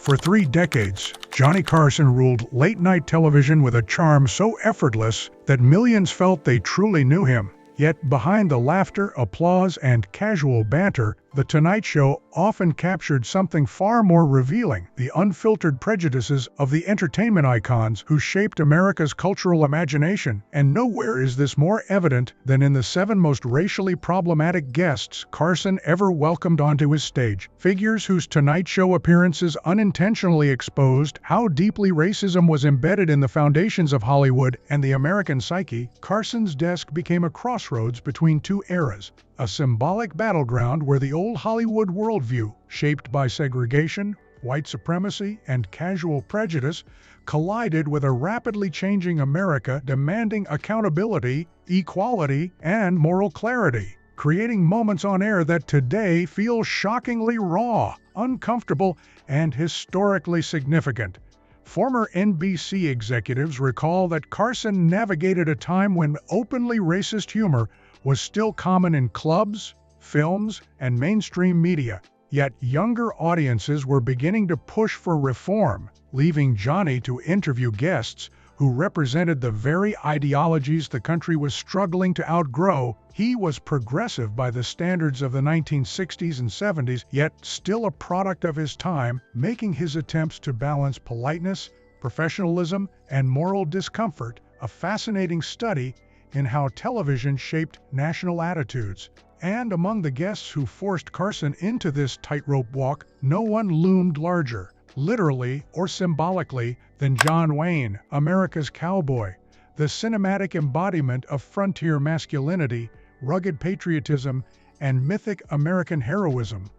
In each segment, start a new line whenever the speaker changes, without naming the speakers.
For 3 decades, Johnny Carson ruled late-night television with a charm so effortless that millions felt they truly knew him. Yet behind the laughter, applause, and casual banter, The Tonight Show often captured something far more revealing: the unfiltered prejudices of the entertainment icons who shaped America's cultural imagination. And nowhere is this more evident than in the 7 most racially problematic guests Carson ever welcomed onto his stage. Figures whose Tonight Show appearances unintentionally exposed how deeply racism was embedded in the foundations of Hollywood and the American psyche. Carson's desk became a crossroads between 2 eras, a symbolic battleground where the old Hollywood worldview, shaped by segregation, white supremacy, and casual prejudice, collided with a rapidly changing America demanding accountability, equality, and moral clarity, creating moments on air that today feel shockingly raw, uncomfortable, and historically significant. Former NBC executives recall that Carson navigated a time when openly racist humor was still common in clubs, films, and mainstream media. Yet younger audiences were beginning to push for reform, leaving Johnny to interview guests who represented the very ideologies the country was struggling to outgrow. He was progressive by the standards of the 1960s and 70s, yet still a product of his time, making his attempts to balance politeness, professionalism, and moral discomfort a fascinating study in how television shaped national attitudes. And among the guests who forced Carson into this tightrope walk, no one loomed larger, literally or symbolically, than John Wayne, America's cowboy, the cinematic embodiment of frontier masculinity, rugged patriotism, and mythic American heroism.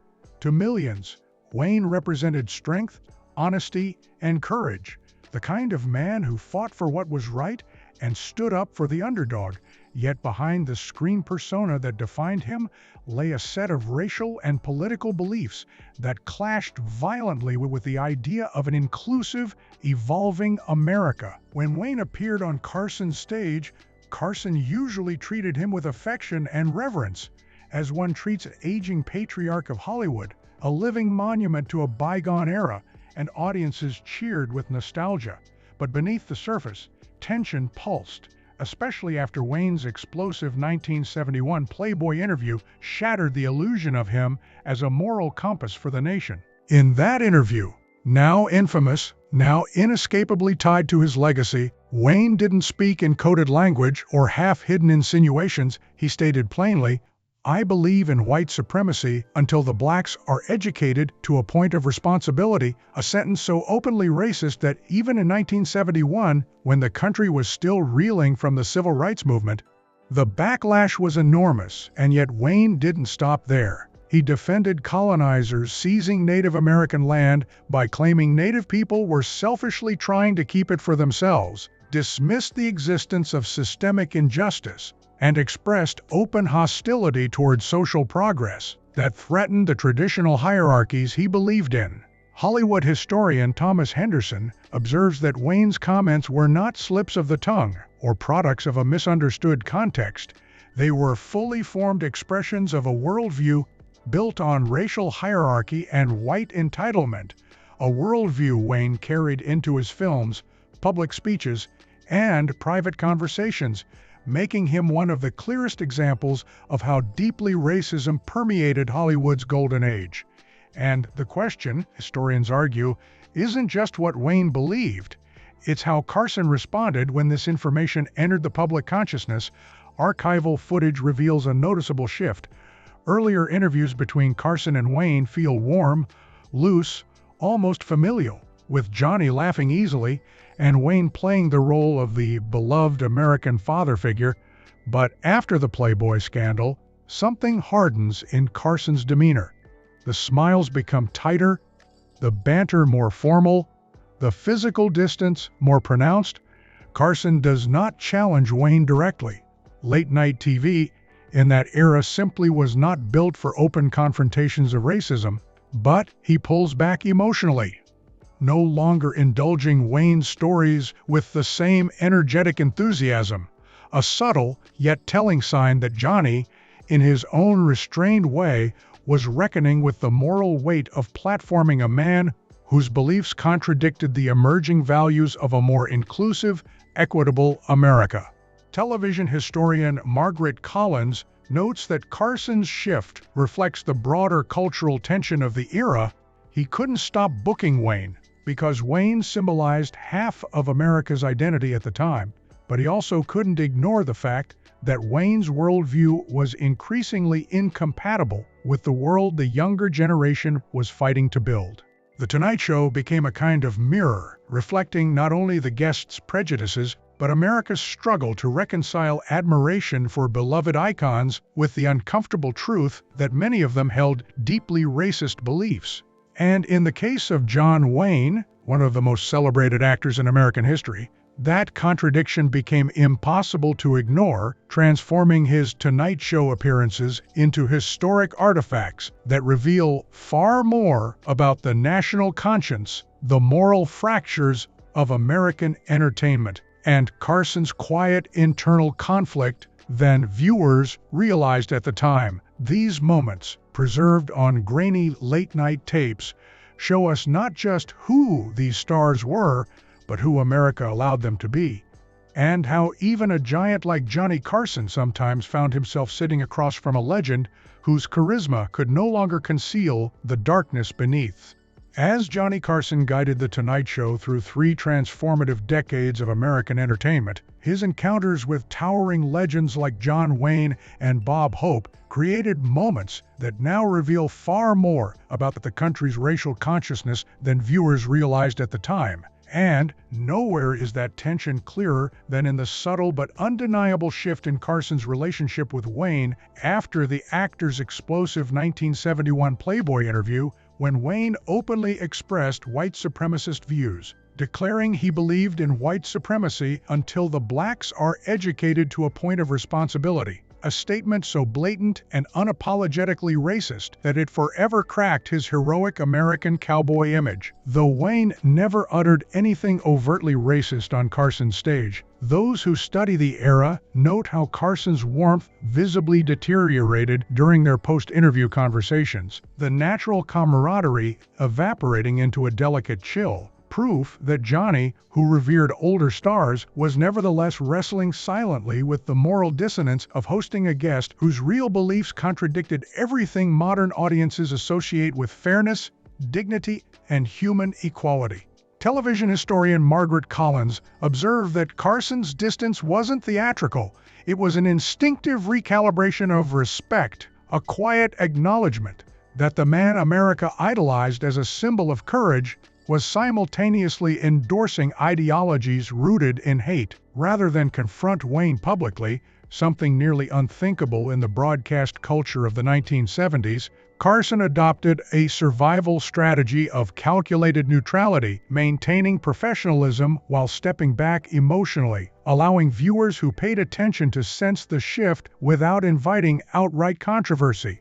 To millions, Wayne represented strength, honesty, and courage, the kind of man who fought for what was right and stood up for the underdog. Yet behind the screen persona that defined him lay a set of racial and political beliefs that clashed violently with the idea of an inclusive, evolving America. When Wayne appeared on Carson's stage, Carson usually treated him with affection and reverence, as one treats an aging patriarch of Hollywood, a living monument to a bygone era, and audiences cheered with nostalgia. But beneath the surface, tension pulsed, especially after Wayne's explosive 1971 Playboy interview shattered the illusion of him as a moral compass for the nation. In that interview, now infamous, now inescapably tied to his legacy, Wayne didn't speak in coded language or half-hidden insinuations. He stated plainly, "I believe in white supremacy until the blacks are educated to a point of responsibility," a sentence so openly racist that even in 1971, when the country was still reeling from the civil rights movement, the backlash was enormous. And yet Wayne didn't stop there. He defended colonizers seizing Native American land by claiming Native people were selfishly trying to keep it for themselves, dismissed the existence of systemic injustice, and expressed open hostility toward social progress that threatened the traditional hierarchies he believed in. Hollywood historian Thomas Henderson observes that Wayne's comments were not slips of the tongue or products of a misunderstood context. They were fully formed expressions of a worldview built on racial hierarchy and white entitlement, a worldview Wayne carried into his films, public speeches, and private conversations, making him one of the clearest examples of how deeply racism permeated Hollywood's golden age. And the question, historians argue, isn't just what Wayne believed, it's how Carson responded when this information entered the public consciousness. Archival footage reveals a noticeable shift. Earlier interviews between Carson and Wayne feel warm, loose, almost familial, with Johnny laughing easily and Wayne playing the role of the beloved American father figure. But after the Playboy scandal, something hardens in Carson's demeanor. The smiles become tighter, the banter more formal, the physical distance more pronounced. Carson does not challenge Wayne directly. Late-night TV in that era simply was not built for open confrontations of racism, but he pulls back emotionally, no longer indulging Wayne's stories with the same energetic enthusiasm, a subtle yet telling sign that Johnny, in his own restrained way, was reckoning with the moral weight of platforming a man whose beliefs contradicted the emerging values of a more inclusive, equitable America. Television historian Margaret Collins notes that Carson's shift reflects the broader cultural tension of the era. He couldn't stop booking Wayne because Wayne symbolized half of America's identity at the time, but he also couldn't ignore the fact that Wayne's worldview was increasingly incompatible with the world the younger generation was fighting to build. The Tonight Show became a kind of mirror, reflecting not only the guests' prejudices, but America's struggle to reconcile admiration for beloved icons with the uncomfortable truth that many of them held deeply racist beliefs. And in the case of John Wayne, one of the most celebrated actors in American history, that contradiction became impossible to ignore, transforming his Tonight Show appearances into historic artifacts that reveal far more about the national conscience, the moral fractures of American entertainment, and Carson's quiet internal conflict than viewers realized at the time. These moments, preserved on grainy late-night tapes, show us not just who these stars were, but who America allowed them to be, and how even a giant like Johnny Carson sometimes found himself sitting across from a legend whose charisma could no longer conceal the darkness beneath. As Johnny Carson guided The Tonight Show through 3 transformative decades of American entertainment, his encounters with towering legends like John Wayne and Bob Hope created moments that now reveal far more about the country's racial consciousness than viewers realized at the time. And nowhere is that tension clearer than in the subtle but undeniable shift in Carson's relationship with Wayne after the actor's explosive 1971 Playboy interview, when Wayne openly expressed white supremacist views, declaring he believed in white supremacy until the blacks are educated to a point of responsibility. A statement so blatant and unapologetically racist that it forever cracked his heroic American cowboy image. Though Wayne never uttered anything overtly racist on Carson's stage, those who study the era note how Carson's warmth visibly deteriorated during their post-interview conversations, the natural camaraderie evaporating into a delicate chill. Proof that Johnny, who revered older stars, was nevertheless wrestling silently with the moral dissonance of hosting a guest whose real beliefs contradicted everything modern audiences associate with fairness, dignity, and human equality. Television historian Margaret Collins observed that Carson's distance wasn't theatrical, it was an instinctive recalibration of respect, a quiet acknowledgement that the man America idolized as a symbol of courage was simultaneously endorsing ideologies rooted in hate. Rather than confront Wayne publicly, something nearly unthinkable in the broadcast culture of the 1970s, Carson adopted a survival strategy of calculated neutrality, maintaining professionalism while stepping back emotionally, allowing viewers who paid attention to sense the shift without inviting outright controversy.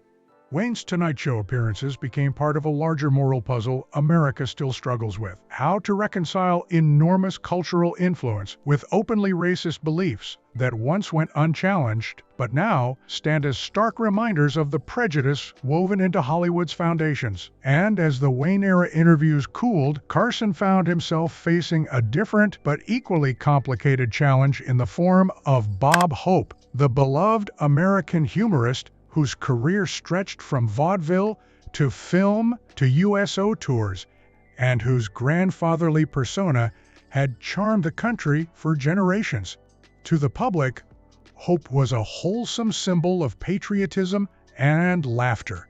Wayne's Tonight Show appearances became part of a larger moral puzzle America still struggles with: how to reconcile enormous cultural influence with openly racist beliefs that once went unchallenged, but now stand as stark reminders of the prejudice woven into Hollywood's foundations. And as the Wayne-era interviews cooled, Carson found himself facing a different but equally complicated challenge in the form of Bob Hope, the beloved American humorist whose career stretched from vaudeville to film to USO tours, and whose grandfatherly persona had charmed the country for generations. To the public, Hope was a wholesome symbol of patriotism and laughter.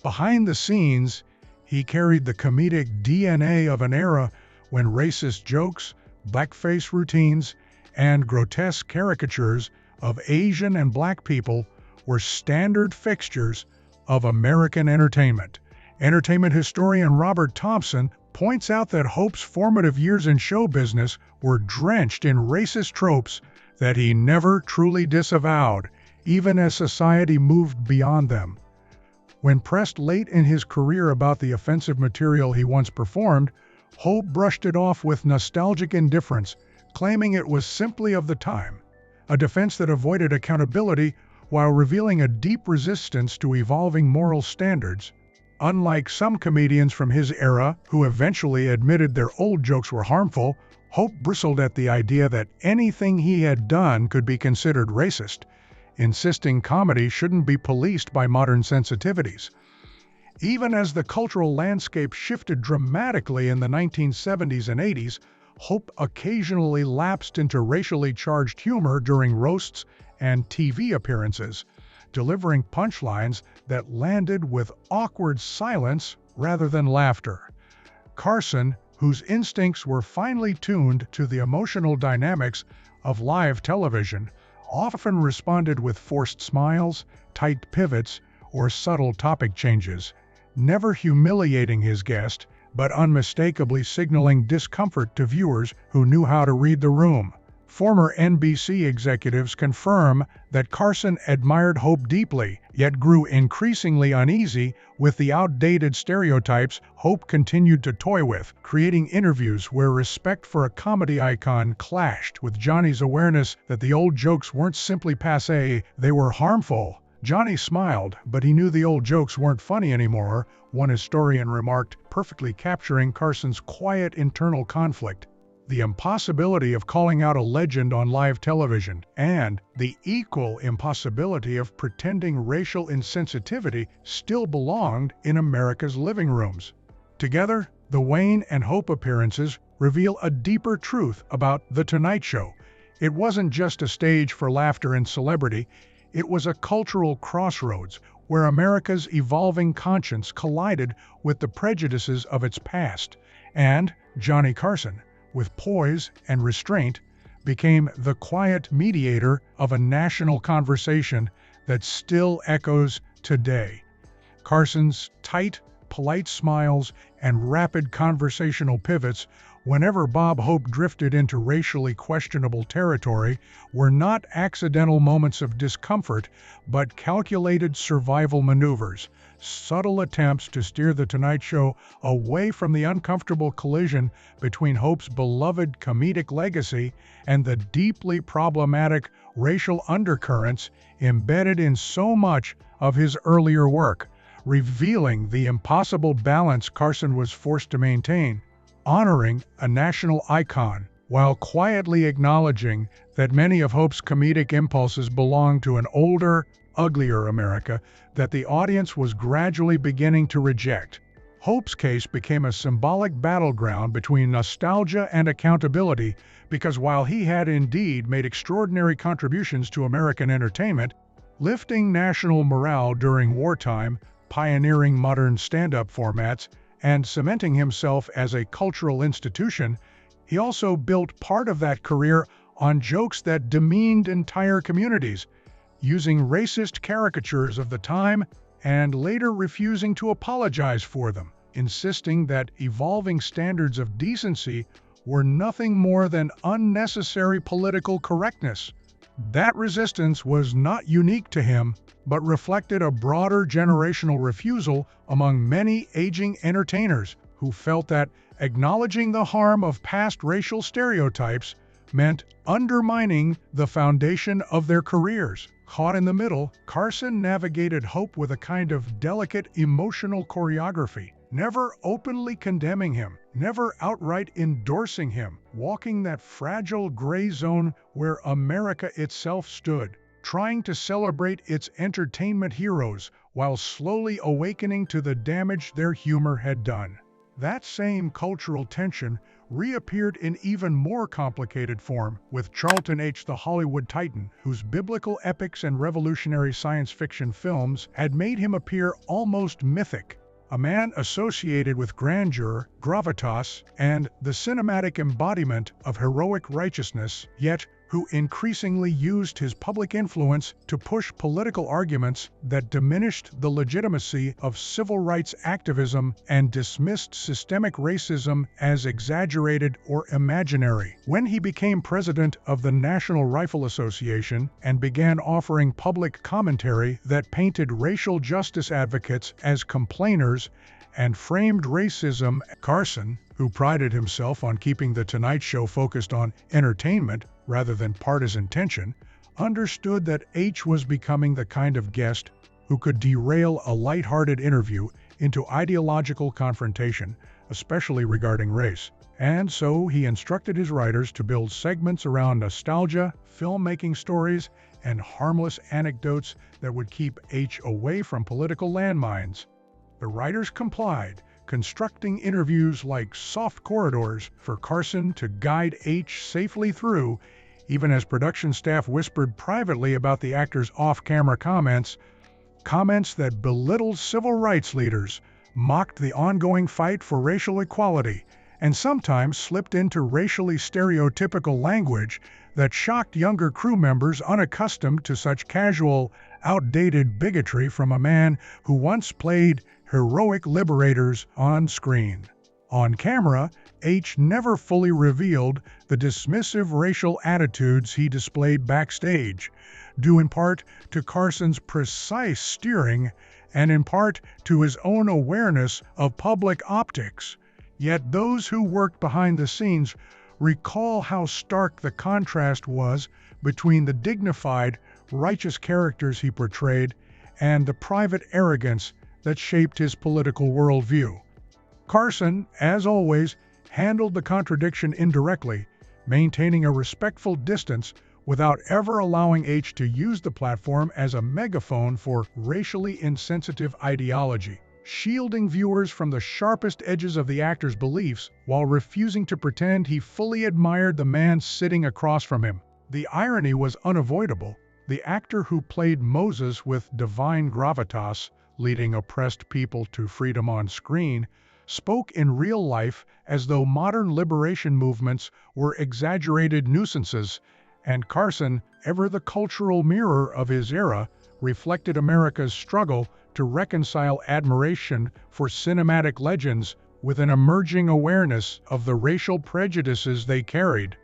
Behind the scenes, he carried the comedic DNA of an era when racist jokes, blackface routines, and grotesque caricatures of Asian and black people were standard fixtures of American entertainment. Entertainment historian Robert Thompson points out that Hope's formative years in show business were drenched in racist tropes that he never truly disavowed, even as society moved beyond them. When pressed late in his career about the offensive material he once performed, Hope brushed it off with nostalgic indifference, claiming it was simply of the time, a defense that avoided accountability while revealing a deep resistance to evolving moral standards. Unlike some comedians from his era who eventually admitted their old jokes were harmful, Hope bristled at the idea that anything he had done could be considered racist, insisting comedy shouldn't be policed by modern sensitivities. Even as the cultural landscape shifted dramatically in the 1970s and 80s, Hope occasionally lapsed into racially charged humor during roasts and TV appearances, delivering punchlines that landed with awkward silence rather than laughter. Carson, whose instincts were finely tuned to the emotional dynamics of live television, often responded with forced smiles, tight pivots, or subtle topic changes, never humiliating his guest, but unmistakably signaling discomfort to viewers who knew how to read the room. Former NBC executives confirm that Carson admired Hope deeply, yet grew increasingly uneasy with the outdated stereotypes Hope continued to toy with, creating interviews where respect for a comedy icon clashed with Johnny's awareness that the old jokes weren't simply passé, they were harmful. Johnny smiled, but he knew the old jokes weren't funny anymore, one historian remarked, perfectly capturing Carson's quiet internal conflict. The impossibility of calling out a legend on live television, and the equal impossibility of pretending racial insensitivity still belonged in America's living rooms. Together, the Wayne and Hope appearances reveal a deeper truth about The Tonight Show. It wasn't just a stage for laughter and celebrity, it was a cultural crossroads where America's evolving conscience collided with the prejudices of its past, and Johnny Carson, with poise and restraint, became the quiet mediator of a national conversation that still echoes today. Carson's tight, polite smiles and rapid conversational pivots whenever Bob Hope drifted into racially questionable territory were not accidental moments of discomfort, but calculated survival maneuvers, subtle attempts to steer The Tonight Show away from the uncomfortable collision between Hope's beloved comedic legacy and the deeply problematic racial undercurrents embedded in so much of his earlier work, revealing the impossible balance Carson was forced to maintain, honoring a national icon while quietly acknowledging that many of Hope's comedic impulses belonged to an older, uglier America that the audience was gradually beginning to reject. Hope's case became a symbolic battleground between nostalgia and accountability because while he had indeed made extraordinary contributions to American entertainment, lifting national morale during wartime, pioneering modern stand-up formats, and cementing himself as a cultural institution, he also built part of that career on jokes that demeaned entire communities, using racist caricatures of the time and later refusing to apologize for them, insisting that evolving standards of decency were nothing more than unnecessary political correctness. That resistance was not unique to him, but reflected a broader generational refusal among many aging entertainers who felt that acknowledging the harm of past racial stereotypes meant undermining the foundation of their careers. Caught in the middle, Carson navigated Hope with a kind of delicate emotional choreography, never openly condemning him, never outright endorsing him, walking that fragile gray zone where America itself stood, trying to celebrate its entertainment heroes while slowly awakening to the damage their humor had done. That same cultural tension reappeared in even more complicated form with Charlton H. the Hollywood Titan, whose biblical epics and revolutionary science fiction films had made him appear almost mythic, a man associated with grandeur, gravitas, and the cinematic embodiment of heroic righteousness, yet who increasingly used his public influence to push political arguments that diminished the legitimacy of civil rights activism and dismissed systemic racism as exaggerated or imaginary. When he became president of the National Rifle Association and began offering public commentary that painted racial justice advocates as complainers and framed racism, Carson, who prided himself on keeping The Tonight Show focused on entertainment rather than partisan tension, understood that H was becoming the kind of guest who could derail a lighthearted interview into ideological confrontation, especially regarding race. And so he instructed his writers to build segments around nostalgia, filmmaking stories, and harmless anecdotes that would keep H away from political landmines. The writers complied, constructing interviews like soft corridors for Carson to guide H safely through, even as production staff whispered privately about the actor's off-camera comments that belittled civil rights leaders, mocked the ongoing fight for racial equality, and sometimes slipped into racially stereotypical language that shocked younger crew members unaccustomed to such casual, outdated bigotry from a man who once played heroic liberators on screen. On camera, H never fully revealed the dismissive racial attitudes he displayed backstage, due in part to Carson's precise steering and in part to his own awareness of public optics. Yet those who worked behind the scenes recall how stark the contrast was between the dignified, righteous characters he portrayed and the private arrogance that shaped his political worldview. Carson, as always, handled the contradiction indirectly, maintaining a respectful distance without ever allowing H to use the platform as a megaphone for racially insensitive ideology, shielding viewers from the sharpest edges of the actor's beliefs while refusing to pretend he fully admired the man sitting across from him. The irony was unavoidable. The actor who played Moses with divine gravitas, leading oppressed people to freedom on screen, spoke in real life as though modern liberation movements were exaggerated nuisances, and Carson, ever the cultural mirror of his era, reflected America's struggle to reconcile admiration for cinematic legends with an emerging awareness of the racial prejudices they carried.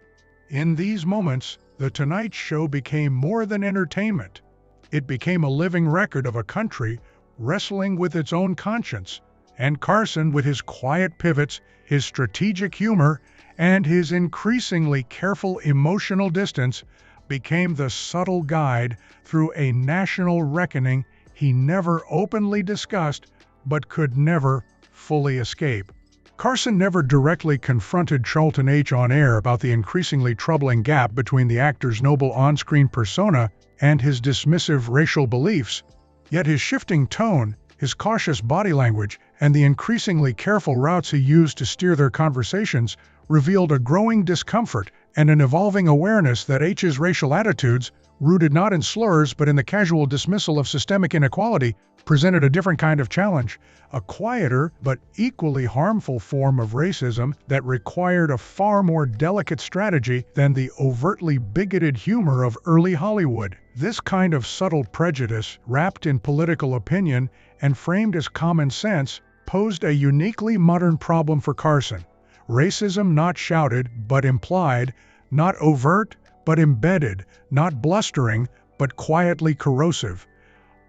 In these moments, The Tonight Show became more than entertainment. It became a living record of a country wrestling with its own conscience, and Carson, with his quiet pivots, his strategic humor, and his increasingly careful emotional distance, became the subtle guide through a national reckoning he never openly discussed but could never fully escape. Carson never directly confronted Charlton H. on air about the increasingly troubling gap between the actor's noble on-screen persona and his dismissive racial beliefs, yet his shifting tone, his cautious body language, and the increasingly careful routes he used to steer their conversations revealed a growing discomfort and an evolving awareness that H's racial attitudes, rooted not in slurs but in the casual dismissal of systemic inequality, presented a different kind of challenge, a quieter but equally harmful form of racism that required a far more delicate strategy than the overtly bigoted humor of early Hollywood. This kind of subtle prejudice, wrapped in political opinion and framed as common sense, posed a uniquely modern problem for Carson. Racism not shouted but implied, not overt but embedded, not blustering but quietly corrosive.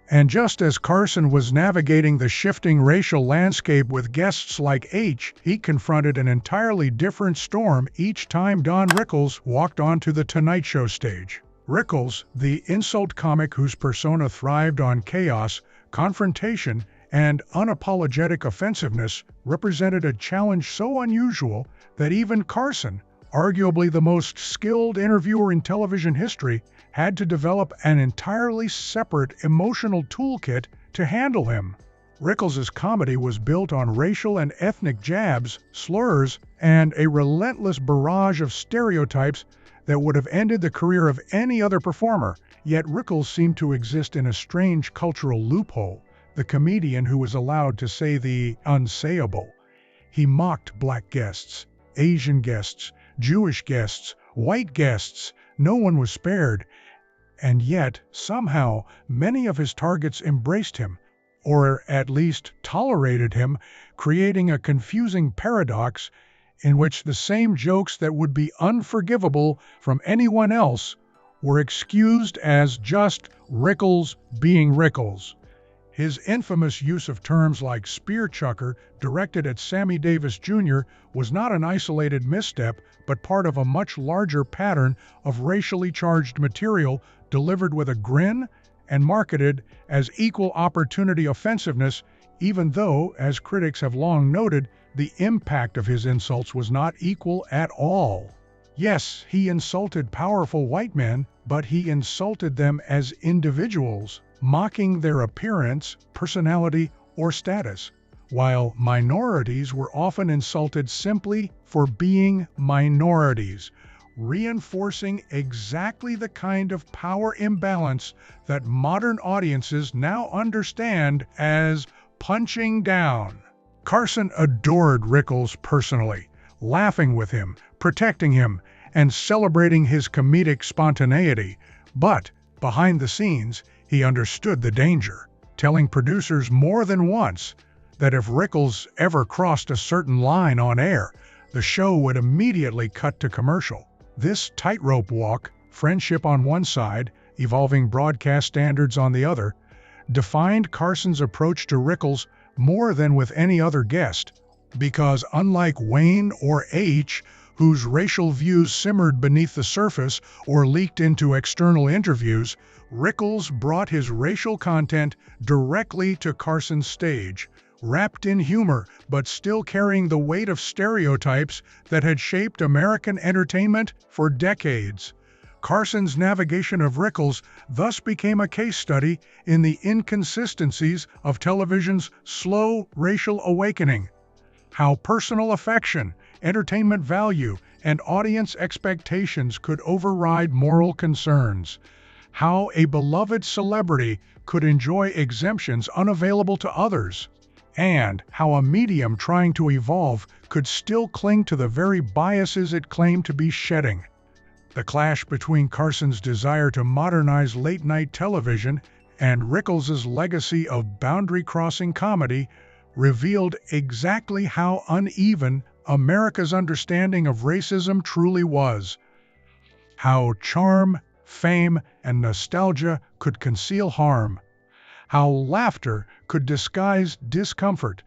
And just as Carson was navigating the shifting racial landscape with guests like H, he confronted an entirely different storm each time Don Rickles walked onto the Tonight Show stage. Rickles, the insult comic whose persona thrived on chaos, confrontation, and unapologetic offensiveness, represented a challenge so unusual that even Carson, arguably the most skilled interviewer in television history, had to develop an entirely separate emotional toolkit to handle him. Rickles' comedy was built on racial and ethnic jabs, slurs, and a relentless barrage of stereotypes that would have ended the career of any other performer. Yet Rickles seemed to exist in a strange cultural loophole, the comedian who was allowed to say the unsayable. He mocked black guests, Asian guests, Jewish guests, white guests. No one was spared. And yet, somehow, many of his targets embraced him, or at least tolerated him, creating a confusing paradox in which the same jokes that would be unforgivable from anyone else were excused as just Rickles being Rickles. His infamous use of terms like spear chucker, directed at Sammy Davis Jr., was not an isolated misstep, but part of a much larger pattern of racially charged material delivered with a grin and marketed as equal opportunity offensiveness, even though, as critics have long noted, the impact of his insults was not equal at all. Yes, he insulted powerful white men, but he insulted them as individuals, mocking their appearance, personality, or status, while minorities were often insulted simply for being minorities, reinforcing exactly the kind of power imbalance that modern audiences now understand as punching down. Carson adored Rickles personally, laughing with him, protecting him, and celebrating his comedic spontaneity, but behind the scenes, he understood the danger, telling producers more than once that if Rickles ever crossed a certain line on air, the show would immediately cut to commercial. This tightrope walk, friendship on one side, evolving broadcast standards on the other, defined Carson's approach to Rickles more than with any other guest, because unlike Wayne or H., whose racial views simmered beneath the surface or leaked into external interviews, Rickles brought his racial content directly to Carson's stage, wrapped in humor but still carrying the weight of stereotypes that had shaped American entertainment for decades. Carson's navigation of Rickles thus became a case study in the inconsistencies of television's slow racial awakening. How personal affection, entertainment value, and audience expectations could override moral concerns. How a beloved celebrity could enjoy exemptions unavailable to others. And how a medium trying to evolve could still cling to the very biases it claimed to be shedding. The clash between Carson's desire to modernize late-night television and Rickles' legacy of boundary-crossing comedy revealed exactly how uneven America's understanding of racism truly was. How charm, fame, and nostalgia could conceal harm. How laughter could disguise discomfort,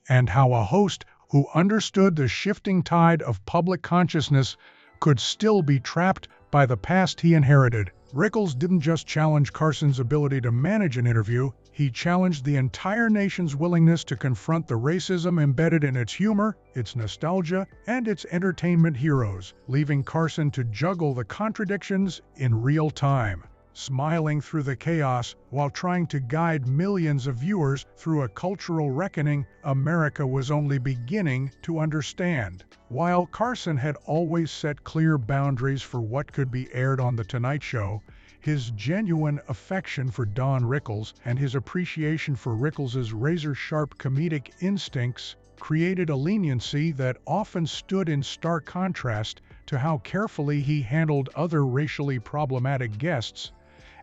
and how a host who understood the shifting tide of public consciousness could still be trapped by the past he inherited. Rickles didn't just challenge Carson's ability to manage an interview, he challenged the entire nation's willingness to confront the racism embedded in its humor, its nostalgia, and its entertainment heroes, leaving Carson to juggle the contradictions in real time. Smiling through the chaos while trying to guide millions of viewers through a cultural reckoning America was only beginning to understand. While Carson had always set clear boundaries for what could be aired on The Tonight Show, his genuine affection for Don Rickles and his appreciation for Rickles' razor-sharp comedic instincts created a leniency that often stood in stark contrast to how carefully he handled other racially problematic guests.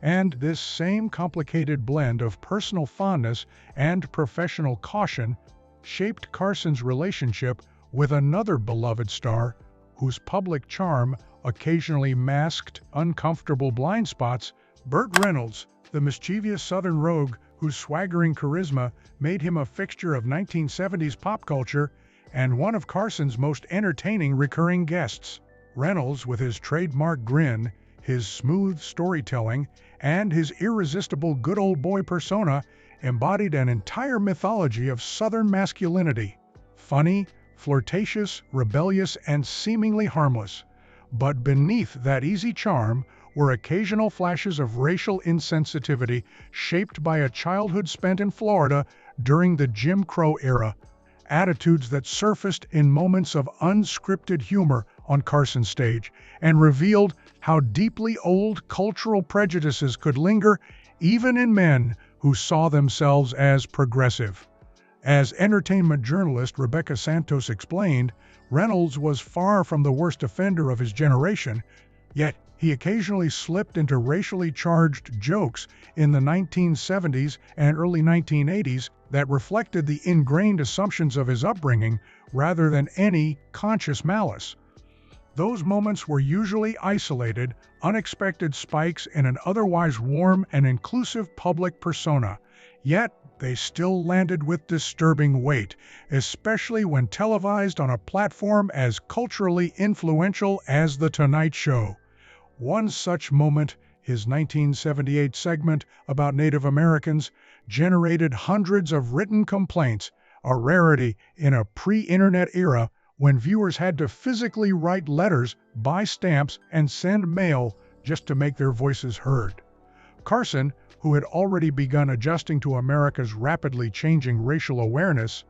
And this same complicated blend of personal fondness and professional caution shaped Carson's relationship with another beloved star, whose public charm occasionally masked uncomfortable blind spots. Burt Reynolds, the mischievous Southern rogue whose swaggering charisma made him a fixture of 1970s pop culture and one of Carson's most entertaining recurring guests. Reynolds, with his trademark grin, his smooth storytelling, and his irresistible good old boy persona, embodied an entire mythology of Southern masculinity. Funny, flirtatious, rebellious, and seemingly harmless. But beneath that easy charm were occasional flashes of racial insensitivity shaped by a childhood spent in Florida during the Jim Crow era, attitudes that surfaced in moments of unscripted humor on Carson's stage and revealed how deeply old cultural prejudices could linger even in men who saw themselves as progressive. As entertainment journalist Rebecca Santos explained, Reynolds was far from the worst offender of his generation, yet he occasionally slipped into racially charged jokes in the 1970s and early 1980s that reflected the ingrained assumptions of his upbringing rather than any conscious malice. Those moments were usually isolated, unexpected spikes in an otherwise warm and inclusive public persona, yet they still landed with disturbing weight, especially when televised on a platform as culturally influential as The Tonight Show. One such moment, his 1978 segment about Native Americans, generated hundreds of written complaints, a rarity in a pre-internet era when viewers had to physically write letters, buy stamps, and send mail just to make their voices heard. Carson, who had already begun adjusting to America's rapidly changing racial awareness,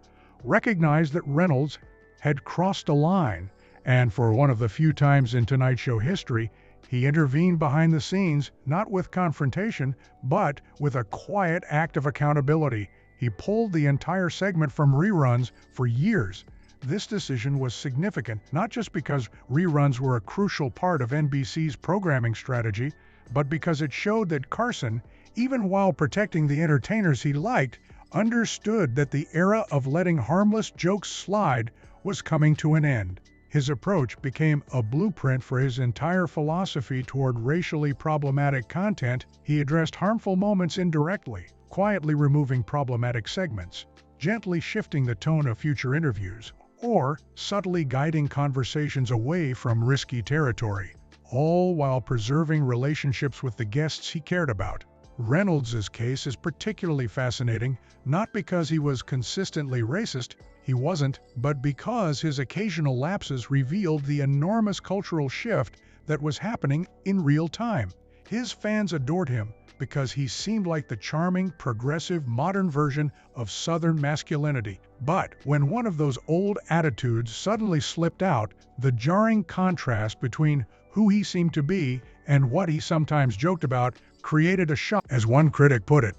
recognized that Reynolds had crossed a line, and for one of the few times in Tonight Show history, he intervened behind the scenes, not with confrontation, but with a quiet act of accountability. He pulled the entire segment from reruns for years. This decision was significant, not just because reruns were a crucial part of NBC's programming strategy, but because it showed that Carson, even while protecting the entertainers he liked, understood that the era of letting harmless jokes slide was coming to an end. His approach became a blueprint for his entire philosophy toward racially problematic content. He addressed harmful moments indirectly, quietly removing problematic segments, gently shifting the tone of future interviews, or subtly guiding conversations away from risky territory, all while preserving relationships with the guests he cared about. Reynolds' case is particularly fascinating, not because he was consistently racist, he wasn't, but because his occasional lapses revealed the enormous cultural shift that was happening in real time. His fans adored him because he seemed like the charming, progressive, modern version of Southern masculinity. But when one of those old attitudes suddenly slipped out, the jarring contrast between who he seemed to be and what he sometimes joked about created a shock. As one critic put it,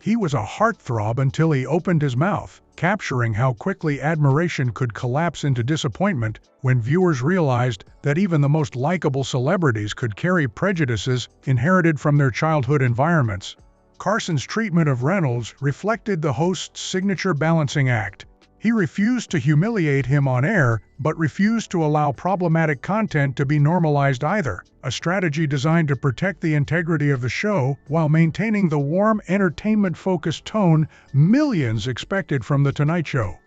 he was a heartthrob until he opened his mouth, capturing how quickly admiration could collapse into disappointment when viewers realized that even the most likable celebrities could carry prejudices inherited from their childhood environments. Carson's treatment of Reynolds reflected the host's signature balancing act. He refused to humiliate him on air, but refused to allow problematic content to be normalized either, a strategy designed to protect the integrity of the show while maintaining the warm, entertainment-focused tone millions expected from The Tonight Show.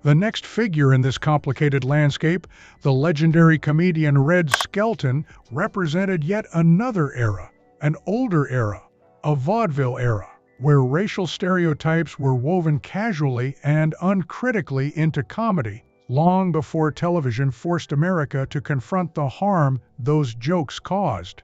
The next figure in this complicated landscape, the legendary comedian Red Skelton, represented yet another era, an older era, a vaudeville era, where racial stereotypes were woven casually and uncritically into comedy, long before television forced America to confront the harm those jokes caused.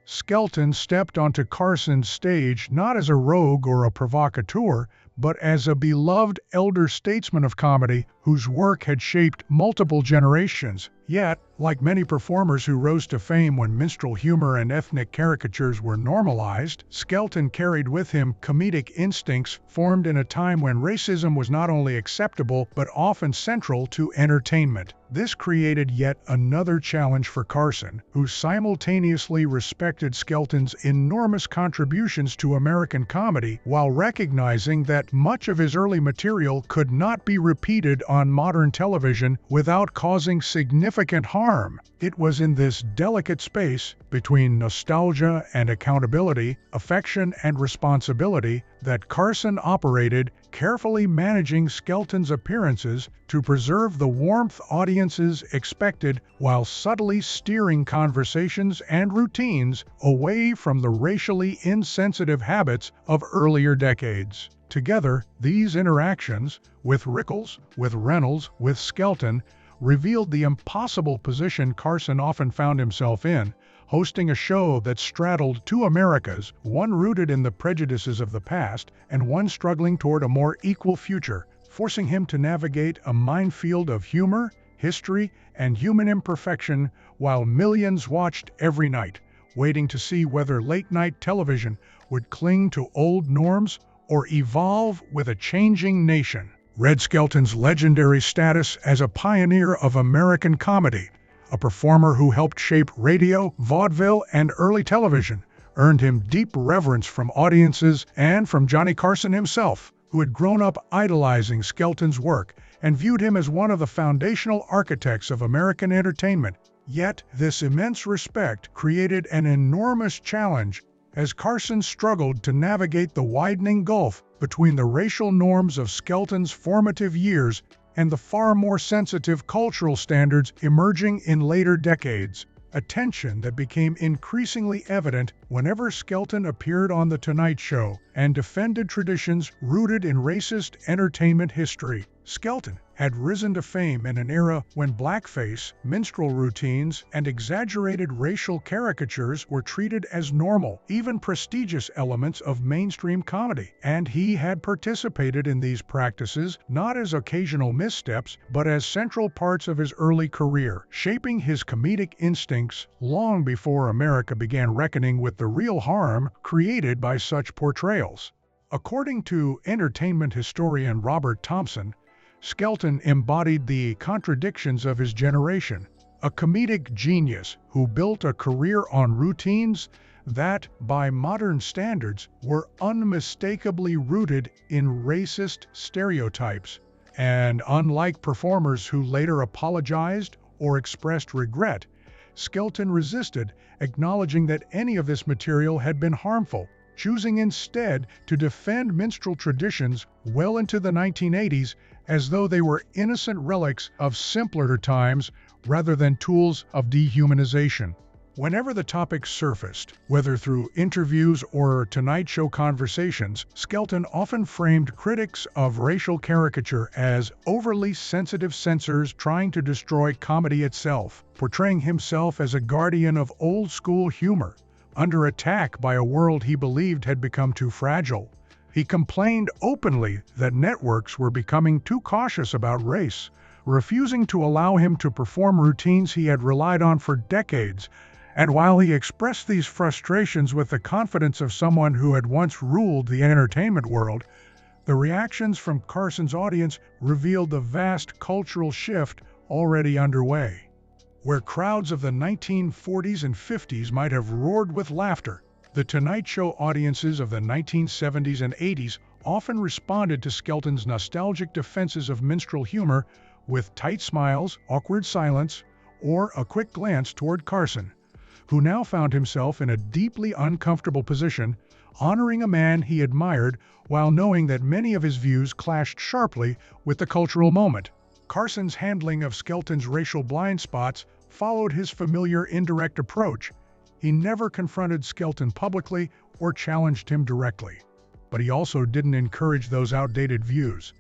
Skelton stepped onto Carson's stage not as a rogue or a provocateur, but as a beloved elder statesman of comedy whose work had shaped multiple generations. Yet, like many performers who rose to fame when minstrel humor and ethnic caricatures were normalized, Skelton carried with him comedic instincts formed in a time when racism was not only acceptable but often central to entertainment. This created yet another challenge for Carson, who simultaneously respected Skelton's enormous contributions to American comedy while recognizing that much of his early material could not be repeated on modern television without causing significant harm. It was in this delicate space between nostalgia and accountability, affection and responsibility, that Carson operated, carefully managing Skelton's appearances to preserve the warmth audiences expected while subtly steering conversations and routines away from the racially insensitive habits of earlier decades. Together, these interactions, with Rickles, with Reynolds, with Skelton, revealed the impossible position Carson often found himself in, hosting a show that straddled two Americas, one rooted in the prejudices of the past and one struggling toward a more equal future, forcing him to navigate a minefield of humor, history, and human imperfection while millions watched every night, waiting to see whether late-night television would cling to old norms or evolve with a changing nation. Red Skelton's legendary status as a pioneer of American comedy, a performer who helped shape radio, vaudeville, and early television, earned him deep reverence from audiences and from Johnny Carson himself, who had grown up idolizing Skelton's work and viewed him as one of the foundational architects of American entertainment. Yet, this immense respect created an enormous challenge as Carson struggled to navigate the widening gulf between the racial norms of Skelton's formative years and the far more sensitive cultural standards emerging in later decades. a tension that became increasingly evident whenever Skelton appeared on The Tonight Show and defended traditions rooted in racist entertainment history. Skelton had risen to fame in an era when blackface, minstrel routines, and exaggerated racial caricatures were treated as normal, even prestigious elements of mainstream comedy. And he had participated in these practices not as occasional missteps, but as central parts of his early career, shaping his comedic instincts long before America began reckoning with the real harm created by such portrayals. According to entertainment historian Robert Thompson, Skelton embodied the contradictions of his generation, a comedic genius who built a career on routines that, by modern standards, were unmistakably rooted in racist stereotypes. And unlike performers who later apologized or expressed regret, Skelton resisted acknowledging that any of this material had been harmful, choosing instead to defend minstrel traditions well into the 1980s as though they were innocent relics of simpler times rather than tools of dehumanization. Whenever the topic surfaced, whether through interviews or Tonight Show conversations, Skelton often framed critics of racial caricature as overly sensitive censors trying to destroy comedy itself, portraying himself as a guardian of old-school humor, under attack by a world he believed had become too fragile. He complained openly that networks were becoming too cautious about race, refusing to allow him to perform routines he had relied on for decades. And while he expressed these frustrations with the confidence of someone who had once ruled the entertainment world, the reactions from Carson's audience revealed the vast cultural shift already underway. Where crowds of the 1940s and 50s might have roared with laughter, the Tonight Show audiences of the 1970s and 80s often responded to Skelton's nostalgic defenses of minstrel humor with tight smiles, awkward silence, or a quick glance toward Carson, who now found himself in a deeply uncomfortable position, honoring a man he admired while knowing that many of his views clashed sharply with the cultural moment. Carson's handling of Skelton's racial blind spots followed his familiar indirect approach. He never confronted Skelton publicly or challenged him directly, but he also didn't encourage those outdated views.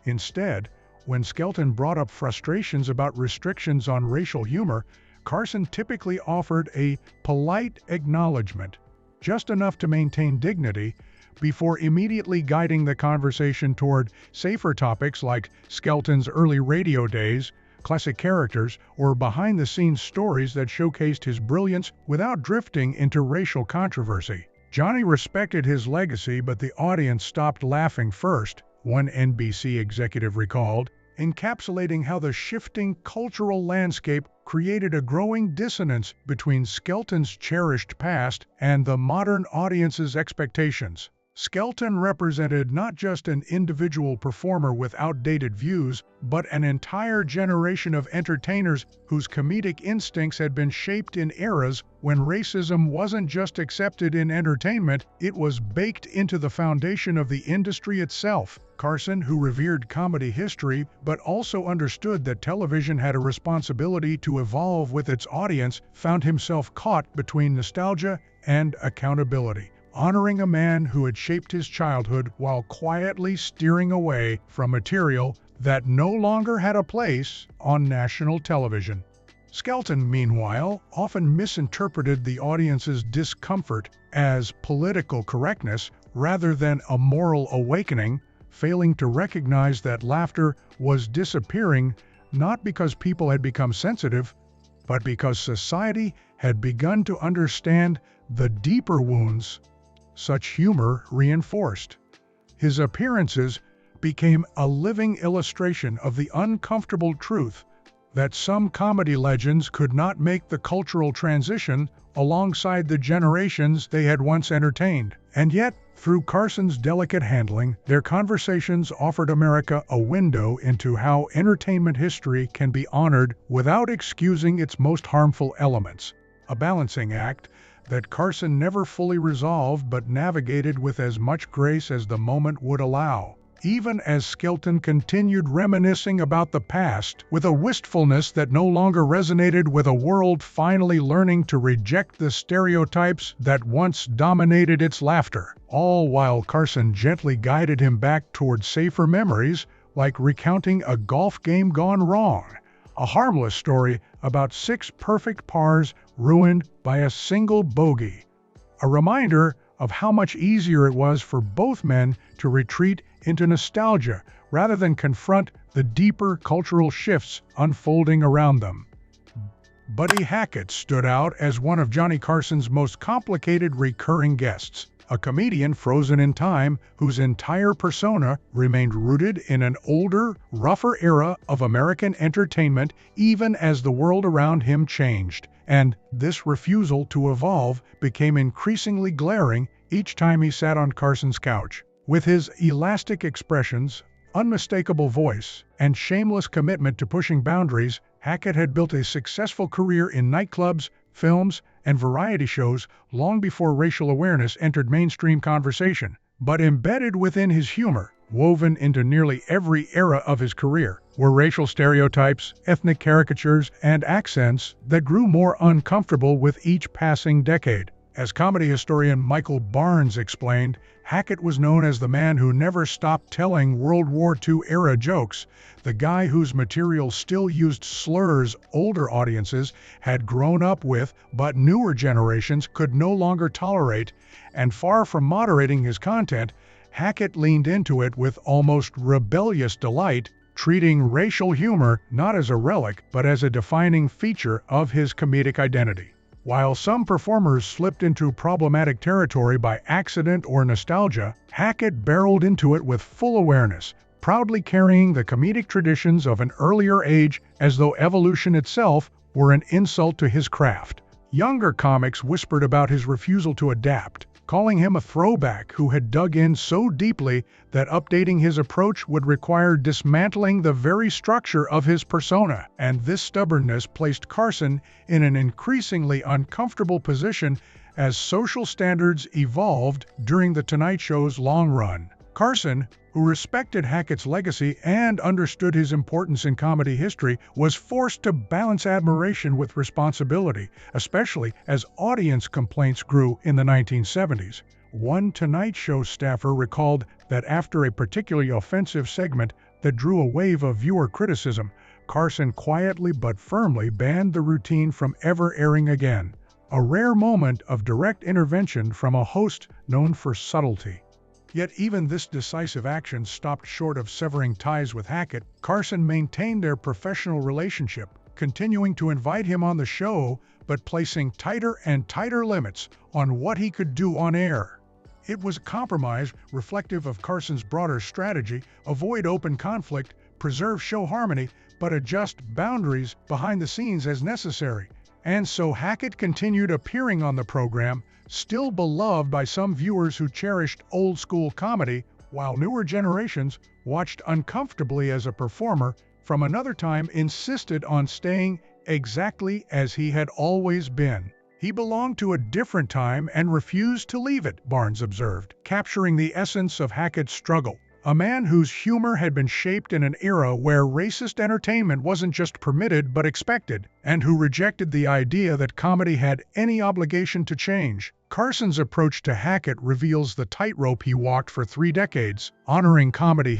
Instead, when Skelton brought up frustrations about restrictions on racial humor, Carson typically offered a polite acknowledgement, just enough to maintain dignity, before immediately guiding the conversation toward safer topics like Skelton's early radio days, classic characters, or behind-the-scenes stories that showcased his brilliance without drifting into racial controversy. Johnny respected his legacy, but the audience stopped laughing first, one NBC executive recalled, encapsulating how the shifting cultural landscape created a growing dissonance between Skelton's cherished past and the modern audience's expectations. Skelton represented not just an individual performer with outdated views, but an entire generation of entertainers whose comedic instincts had been shaped in eras when racism wasn't just accepted in entertainment, it was baked into the foundation of the industry itself. Carson, who revered comedy history but also understood that television had a responsibility to evolve with its audience, found himself caught between nostalgia and accountability, honoring a man who had shaped his childhood while quietly steering away from material that no longer had a place on national television. Skelton, meanwhile, often misinterpreted the audience's discomfort as political correctness rather than a moral awakening, failing to recognize that laughter was disappearing not because people had become sensitive, but because society had begun to understand the deeper wounds such humor reinforced. His appearances became a living illustration of the uncomfortable truth that some comedy legends could not make the cultural transition alongside the generations they had once entertained. And yet, through Carson's delicate handling, their conversations offered America a window into how entertainment history can be honored without excusing its most harmful elements. A balancing act that Carson never fully resolved but navigated with as much grace as the moment would allow. even as Skelton continued reminiscing about the past with a wistfulness that no longer resonated with a world finally learning to reject the stereotypes that once dominated its laughter, all while Carson gently guided him back toward safer memories, like recounting a golf game gone wrong, a harmless story about 6 perfect pars ruined by a single bogey. A reminder of how much easier it was for both men to retreat into nostalgia rather than confront the deeper cultural shifts unfolding around them. Buddy Hackett stood out as one of Johnny Carson's most complicated recurring guests, a comedian frozen in time whose entire persona remained rooted in an older, rougher era of American entertainment even as the world around him changed. And this refusal to evolve became increasingly glaring each time he sat on Carson's couch. With his elastic expressions, unmistakable voice, and shameless commitment to pushing boundaries, Hackett had built a successful career in nightclubs, films, and variety shows long before racial awareness entered mainstream conversation. But embedded within his humor, woven into nearly every era of his career, were racial stereotypes, ethnic caricatures, and accents that grew more uncomfortable with each passing decade. As comedy historian Michael Barnes explained, Hackett was known as the man who never stopped telling World War II-era jokes, the guy whose material still used slurs older audiences had grown up with but newer generations could no longer tolerate, and far from moderating his content, Hackett leaned into it with almost rebellious delight, treating racial humor not as a relic but as a defining feature of his comedic identity. While some performers slipped into problematic territory by accident or nostalgia, Hackett barreled into it with full awareness, proudly carrying the comedic traditions of an earlier age as though evolution itself were an insult to his craft. Younger comics whispered about his refusal to adapt, calling him a throwback who had dug in so deeply that updating his approach would require dismantling the very structure of his persona. And this stubbornness placed Carson in an increasingly uncomfortable position as social standards evolved during The Tonight Show's long run. Carson, who respected Hackett's legacy and understood his importance in comedy history, was forced to balance admiration with responsibility, especially as audience complaints grew in the 1970s. One Tonight Show staffer recalled that after a particularly offensive segment that drew a wave of viewer criticism, Carson quietly but firmly banned the routine from ever airing again, a rare moment of direct intervention from a host known for subtlety. Yet even this decisive action stopped short of severing ties with Hackett. Carson maintained their professional relationship, continuing to invite him on the show, but placing tighter and tighter limits on what he could do on air. It was a compromise reflective of Carson's broader strategy: avoid open conflict, preserve show harmony, but adjust boundaries behind the scenes as necessary. And so Hackett continued appearing on the program, still beloved by some viewers who cherished old-school comedy, while newer generations, watched uncomfortably as a performer from another time, insisted on staying exactly as he had always been. He belonged to a different time and refused to leave it, Barnes observed, capturing the essence of Hackett's struggle. A man whose humor had been shaped in an era where racist entertainment wasn't just permitted but expected, and who rejected the idea that comedy had any obligation to change. Carson's approach to Hackett reveals the tightrope he walked for 3 decades, honoring comedy